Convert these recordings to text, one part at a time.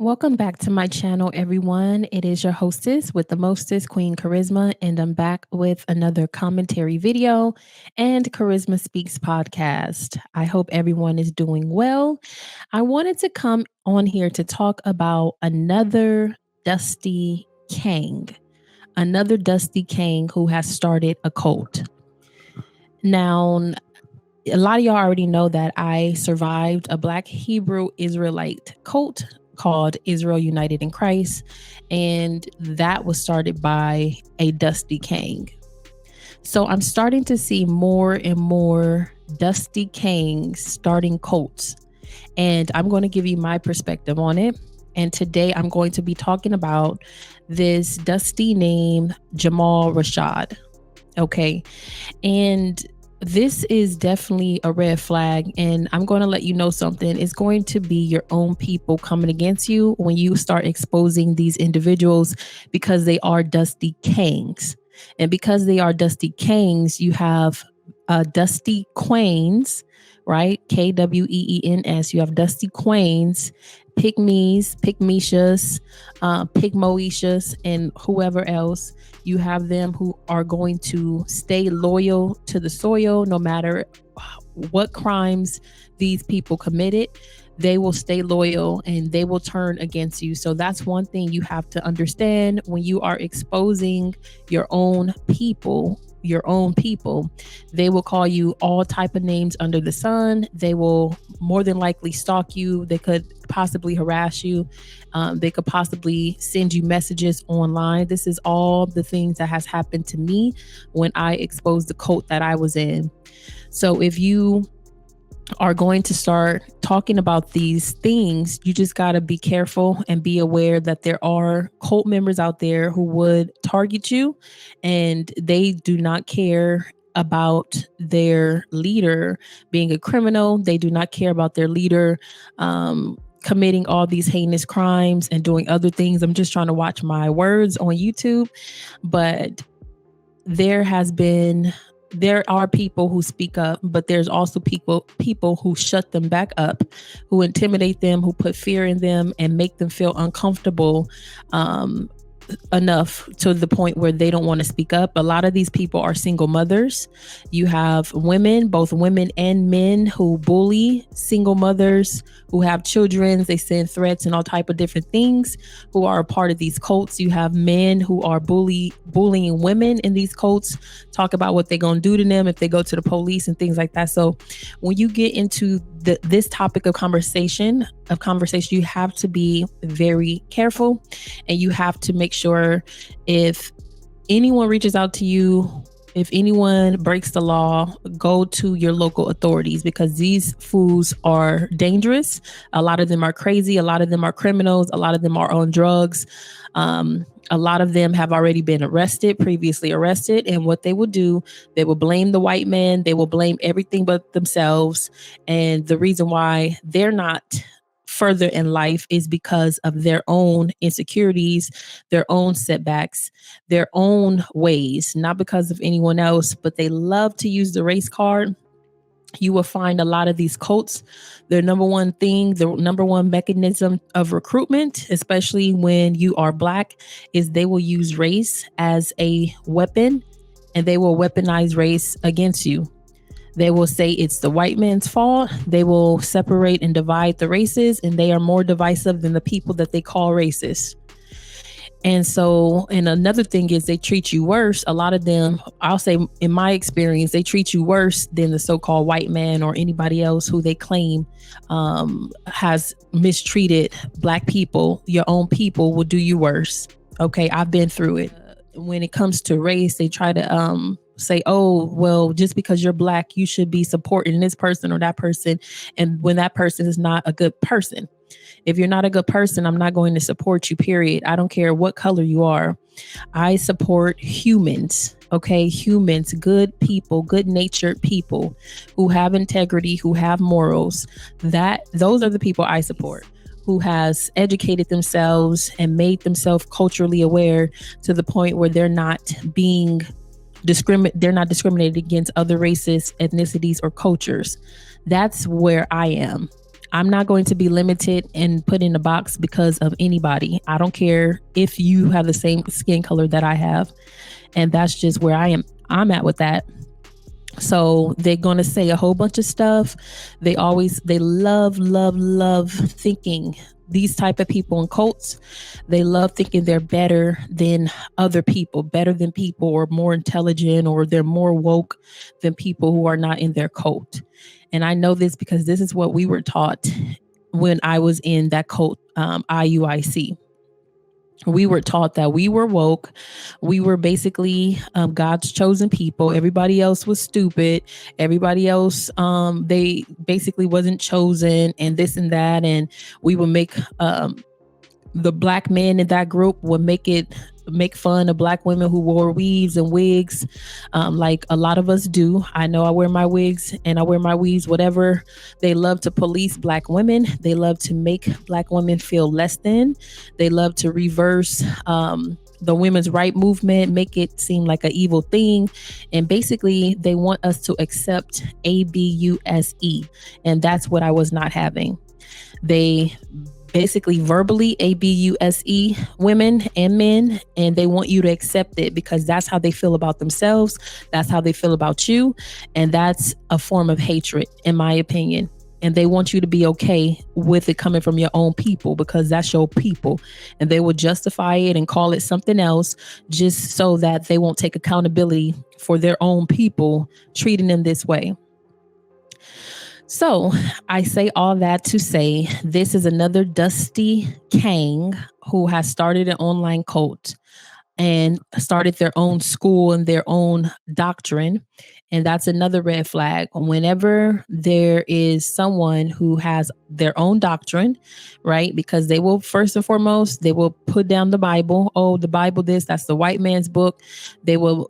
Welcome back to my channel, everyone. It is your hostess with the mostest, Queen Karizma, and I'm back with another commentary video and Karizma Speaks podcast. I hope everyone is doing well. I wanted to come on here to talk about another Dusty King who has started a cult. Now, a lot of y'all already know that I survived a Black Hebrew Israelite cult called Israel United in Christ, and that was started by a Dusty King. So I'm starting to see more and more Dusty Kings starting cults, and I'm going to give you my perspective on it. And today I'm going to be talking about this Dusty named Jamal Rashad. Okay. And this is definitely a red flag, and I'm going to let you know something. It's going to be your own people coming against you when you start exposing these individuals because they are Dusty Kings. And because they are Dusty Kings, you have Dusty Queens, right? Kweens. You have Dusty Queens, Pygmies, Pygmetius, Pygmoetius, and whoever else. You have them who are going to stay loyal to the soil no matter what crimes these people committed. They will stay loyal and they will turn against you. So that's one thing you have to understand when you are exposing your own people. They will call you all type of names under the sun. They will more than likely stalk you. They could possibly harass you. They could possibly send you messages online. This is all the things that has happened to me when I exposed the cult that I was in. So if you are going to start talking about these things, you just got to be careful and be aware that there are cult members out there who would target you, and they do not care about their leader being a criminal. They do not care about their leader committing all these heinous crimes and doing other things. I'm just trying to watch my words on YouTube, but there are people who speak up, but there's also people who shut them back up, who intimidate them, who put fear in them and make them feel uncomfortable enough to the point where they don't want to speak up. A lot of these people are single mothers. You have women, both women and men, who bully single mothers who have children. They send threats and all type of different things, who are a part of these cults. You have men who are bullying women in these cults, talk about what they're going to do to them if they go to the police and things like that. So when you get into this topic of conversation, you have to be very careful, and you have to make sure if anyone reaches out to you, if anyone breaks the law, go to your local authorities, because these fools are dangerous. A lot of them are crazy. A lot of them are criminals. A lot of them are on drugs. A lot of them have already been previously arrested. And what they will do, they will blame the white man. They will blame everything but themselves. And the reason why they're not further in life is because of their own insecurities, their own setbacks, their own ways, not because of anyone else, but they love to use the race card. You will find a lot of these cults, the number one mechanism of recruitment, especially when you are Black, is they will use race as a weapon, and they will weaponize race against you. They will say it's the white man's fault. They will separate and divide the races, and they are more divisive than the people that they call racist. And another thing is they treat you worse. A lot of them, I'll say in my experience, they treat you worse than the so-called white man or anybody else who they claim has mistreated Black people. Your own people will do you worse. Okay, I've been through it. When it comes to race, they try to say, oh, well, just because you're Black, you should be supporting this person or that person. And when that person is not a good person. If you're not a good person, I'm not going to support you, period. I don't care what color you are. I support humans, okay? Humans, good people, good-natured people who have integrity, who have morals. Those are the people I support, who has educated themselves and made themselves culturally aware to the point where they're not discriminated against other races, ethnicities, or cultures. That's where I am. I'm not going to be limited and put in a box because of anybody. I don't care if you have the same skin color that I have. And that's just where I'm at with that. So they're going to say a whole bunch of stuff. They love thinking, these type of people in cults, they love thinking they're better than other people, better than people, or more intelligent, or they're more woke than people who are not in their cult. And I know this because this is what we were taught when I was in that cult, IUIC. We were taught that we were woke. We were basically God's chosen people. Everybody else was stupid. Everybody else, they basically wasn't chosen, and this and that. And we would make the black men in that group would make fun of black women who wore weaves and wigs, like a lot of us do. I know I wear my wigs and I wear my weaves, whatever. They love to police black women. They love to make black women feel less than. They love to reverse the women's right movement, make it seem like an evil thing. And basically, they want us to accept ABUSE. And that's what I was not having. They basically verbally ABUSE women and men, and they want you to accept it because that's how they feel about themselves. That's how they feel about you. And that's a form of hatred, in my opinion. And they want you to be okay with it coming from your own people because that's your people. And they will justify it and call it something else just so that they won't take accountability for their own people treating them this way. So I say all that to say this is another Dusty Kang who has started an online cult and started their own school and their own doctrine. And that's another red flag. Whenever there is someone who has their own doctrine, right? Because they will, first and foremost, they will put down the Bible. Oh, the Bible, that's the white man's book. They will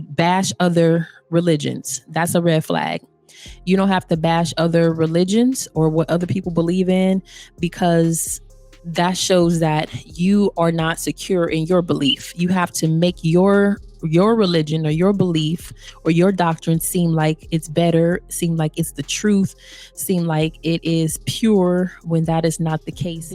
bash other religions. That's a red flag. You don't have to bash other religions or what other people believe in, because that shows that you are not secure in your belief. You have to make your religion or your belief or your doctrine seem like it's better, seem like it's the truth, seem like it is pure, when that is not the case.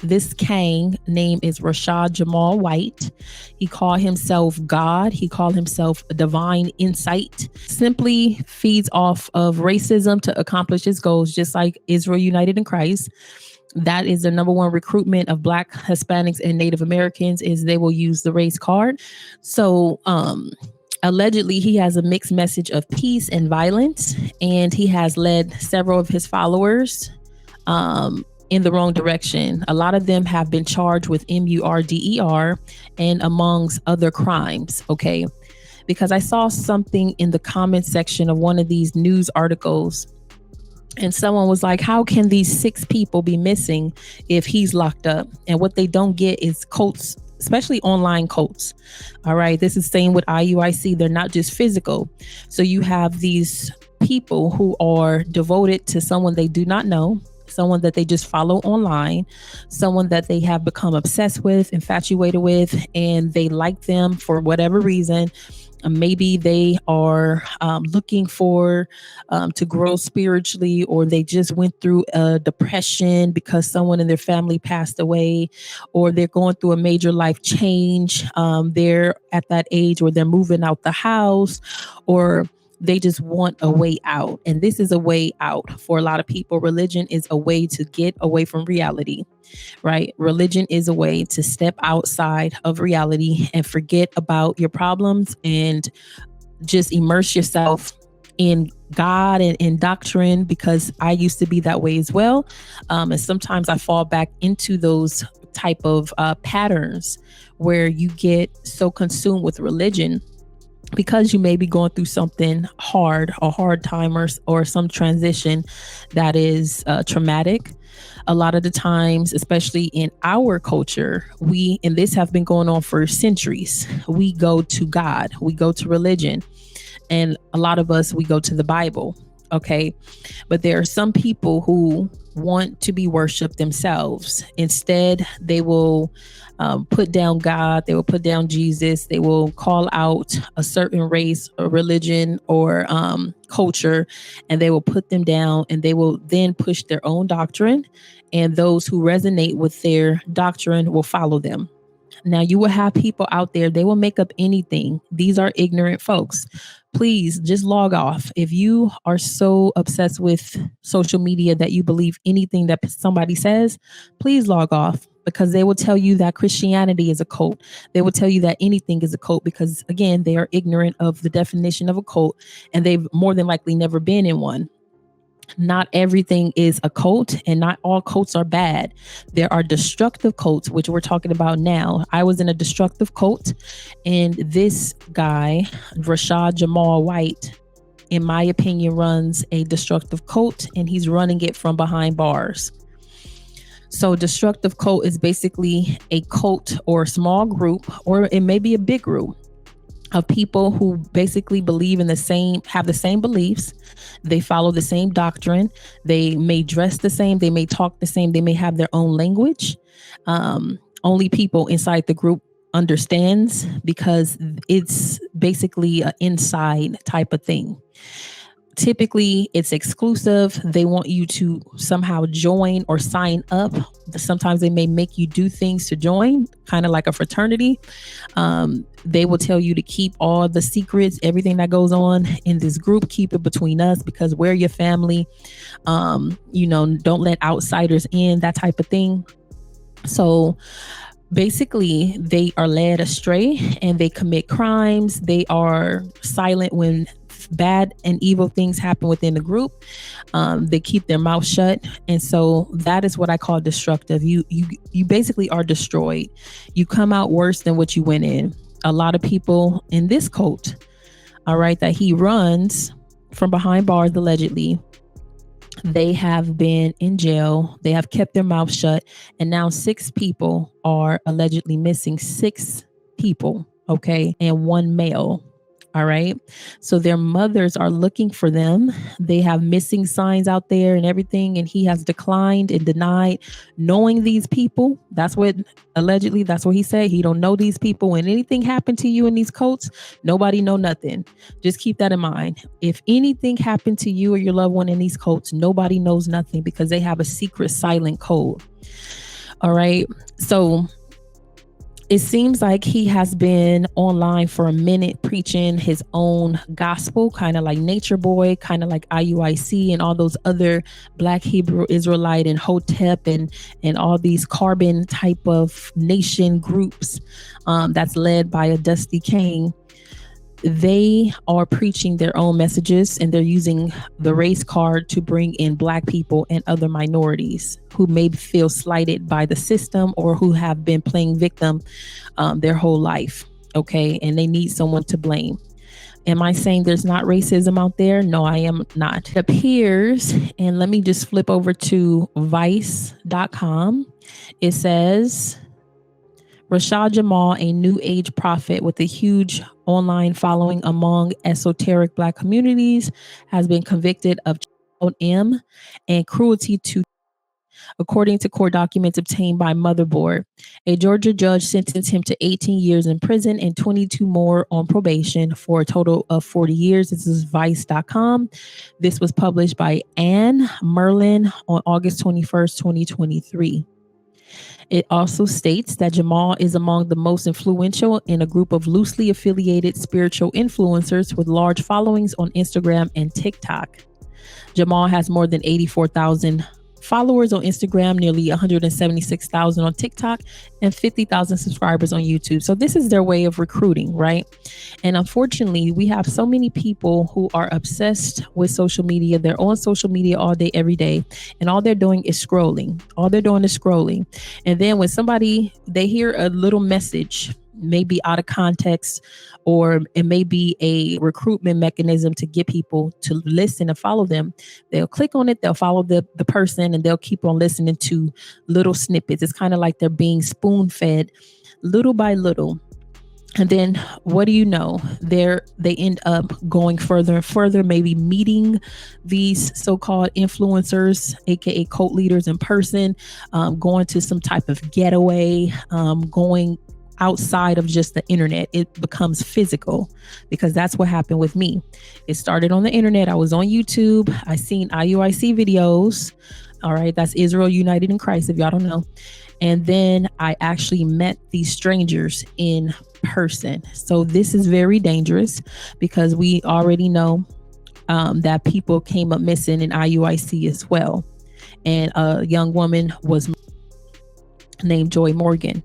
This Kang name is Rashad Jamal White. He called himself God. He called himself a divine insight. Simply feeds off of racism to accomplish his goals, just like Israel United in Christ. That is the number one recruitment of Black, Hispanics, and Native Americans, is they will use the race card. So allegedly, he has a mixed message of peace and violence, and he has led several of his followers in the wrong direction. A lot of them have been charged with murder and amongst other crimes. Okay. Because I saw something in the comment section of one of these news articles, and someone was like, how can these 6 people be missing if he's locked up? And what they don't get is cults, especially online cults. All right. This is same with IUIC. They're not just physical. So you have these people who are devoted to someone they do not know, someone that they just follow online, someone that they have become obsessed with, infatuated with, and they like them for whatever reason. Maybe they are looking for to grow spiritually, or they just went through a depression because someone in their family passed away, or they're going through a major life change. They're at that age where they're moving out the house, or they just want a way out. And this is a way out for a lot of people. Religion is a way to get away from reality, right? Religion is a way to step outside of reality and forget about your problems and just immerse yourself in God and in doctrine, because I used to be that way as well. And sometimes I fall back into those type of patterns where you get so consumed with religion because you may be going through something hard, a hard time, or some transition that is traumatic. A lot of the times, especially in our culture, and this have been going on for centuries, we go to God, we go to religion, and a lot of us, we go to the Bible. Okay. But there are some people who want to be worshiped themselves. Instead, they will put down God, they will put down Jesus, they will call out a certain race or religion or culture, and they will put them down, and they will then push their own doctrine. And those who resonate with their doctrine will follow them. Now, you will have people out there, they will make up anything. These are ignorant folks. Please just log off. If you are so obsessed with social media that you believe anything that somebody says, please log off, because they will tell you that Christianity is a cult. They will tell you that anything is a cult because, again, they are ignorant of the definition of a cult, and they've more than likely never been in one. Not everything is a cult, and not all cults are bad. There are destructive cults, which we're talking about now. I was in a destructive cult, and this guy, Rashad Jamal White, in my opinion, runs a destructive cult, and he's running it from behind bars. So destructive cult is basically a cult or a small group, or it may be a big group of people who basically believe in have the same beliefs. They follow the same doctrine. They may dress the same. They may talk the same. They may have their own language. Only people inside the group understands, because it's basically an inside type of thing. Typically, it's exclusive. They want you to somehow join or sign up. Sometimes they may make you do things to join, kind of like a fraternity. They will tell you to keep all the secrets, everything that goes on in this group, keep it between us because we're your family. Don't let outsiders in, that type of thing. So basically, they are led astray and they commit crimes. They are silent when bad and evil things happen within the group. They keep their mouth shut. And so that is what I call destructive. You basically are destroyed. You come out worse than what you went in. A lot of people in this cult, all right, that he runs from behind bars, allegedly, they have been in jail. They have kept their mouth shut. And now 6 people are allegedly missing. 6 people, okay, and 1 male. All right. So their mothers are looking for them. They have missing signs out there and everything. And he has declined and denied knowing these people. That's what he said. He don't know these people. When anything happened to you in these cults, nobody know nothing. Just keep that in mind. If anything happened to you or your loved one in these cults, nobody knows nothing, because they have a secret silent code. All right. So it seems like he has been online for a minute preaching his own gospel, kind of like Nature Boy, kind of like IUIC and all those other Black Hebrew Israelite and Hotep and all these carbon type of nation groups that's led by a Dusty King. They are preaching their own messages, and they're using the race card to bring in Black people and other minorities who may feel slighted by the system or who have been playing victim their whole life. Okay. And they need someone to blame. Am I saying there's not racism out there? No, I am not. It appears, and let me just flip over to vice.com. It says, Rashad Jamal, a new age prophet with a huge online following among esoteric Black communities, has been convicted of child M and cruelty to, according to court documents obtained by Motherboard. A Georgia judge sentenced him to 18 years in prison and 22 more on probation for a total of 40 years. This is vice.com. This was published by Anne Merlin on August 21st, 2023. It also states that Jamal is among the most influential in a group of loosely affiliated spiritual influencers with large followings on Instagram and TikTok. Jamal has more than 84,000 followers on Instagram, nearly 176,000 on TikTok, and 50,000 subscribers on YouTube. So this is their way of recruiting, right? And unfortunately, we have so many people who are obsessed with social media. They're on social media all day, every day, and all they're doing is scrolling. And then when they hear a little message, maybe out of context, or it may be a recruitment mechanism to get people to listen and follow them, they'll click on it, they'll follow the person, and they'll keep on listening to little snippets. It's kind of like they're being spoon fed little by little. And then what do you know? They end up going further and further, maybe meeting these so-called influencers, aka cult leaders in person, going to some type of getaway, going outside of just the internet. It becomes physical, because that's what happened with me. It started on the internet. I was on YouTube. I seen IUIC videos. All right, that's Israel United in Christ, if y'all don't know. And then I actually met these strangers in person. So this is very dangerous, because we already know that people came up missing in IUIC as well. And a young woman was named Joy Morgan.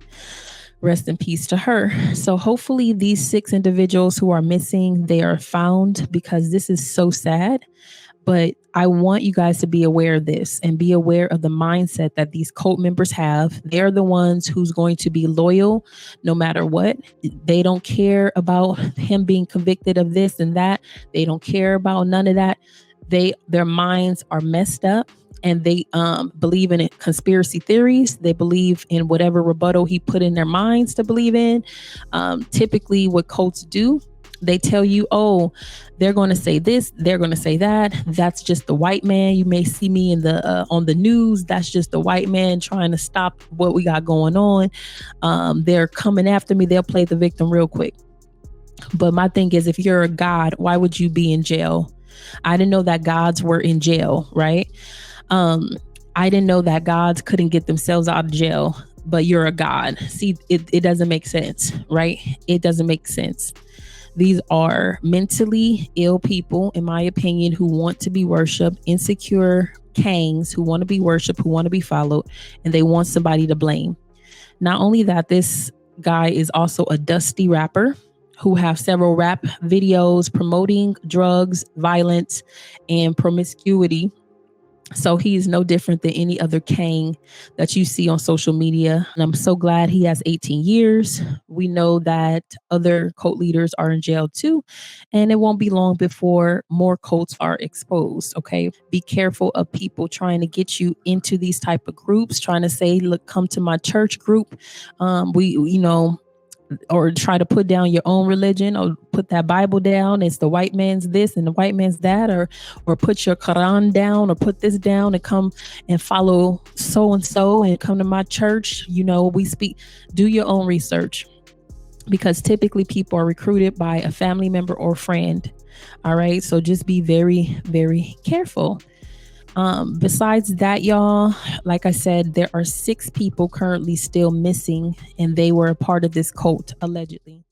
Rest in peace to her. So hopefully these 6 individuals who are missing, they are found, because this is so sad. But I want you guys to be aware of this and be aware of the mindset that these cult members have. They're the ones who's going to be loyal no matter what. They don't care about him being convicted of this and that. They don't care about none of that. Their minds are messed up, and they believe in conspiracy theories. They believe in whatever rebuttal he put in their minds to believe in. Typically what cults do, they tell you, oh, they're going to say this, they're going to say that. That's just the white man. You may see me in the on the news. That's just the white man trying to stop what we got going on. They're coming after me. They'll play the victim real quick. But my thing is, if you're a God, why would you be in jail? I didn't know that gods were in jail, right? I didn't know that gods couldn't get themselves out of jail, but you're a God. See, it doesn't make sense, right? It doesn't make sense. These are mentally ill people, in my opinion, who want to be worshiped, insecure kings who want to be worshiped, who want to be followed, and they want somebody to blame. Not only that, this guy is also a dusty rapper who have several rap videos promoting drugs, violence, and promiscuity. So he is no different than any other king that you see on social media. And I'm so glad he has 18 years. We know that other cult leaders are in jail too. And it won't be long before more cults are exposed. Okay. Be careful of people trying to get you into these type of groups, trying to say, look, come to my church group. Or try to put down your own religion, or put that Bible down. It's the white man's this and the white man's that, or put your Quran down, or put this down and come and follow so and come to my church. We speak, do your own research, because typically people are recruited by a family member or friend. All right. So just be very, very careful. Besides that, y'all, like I said, there are 6 people currently still missing, and they were a part of this cult, allegedly.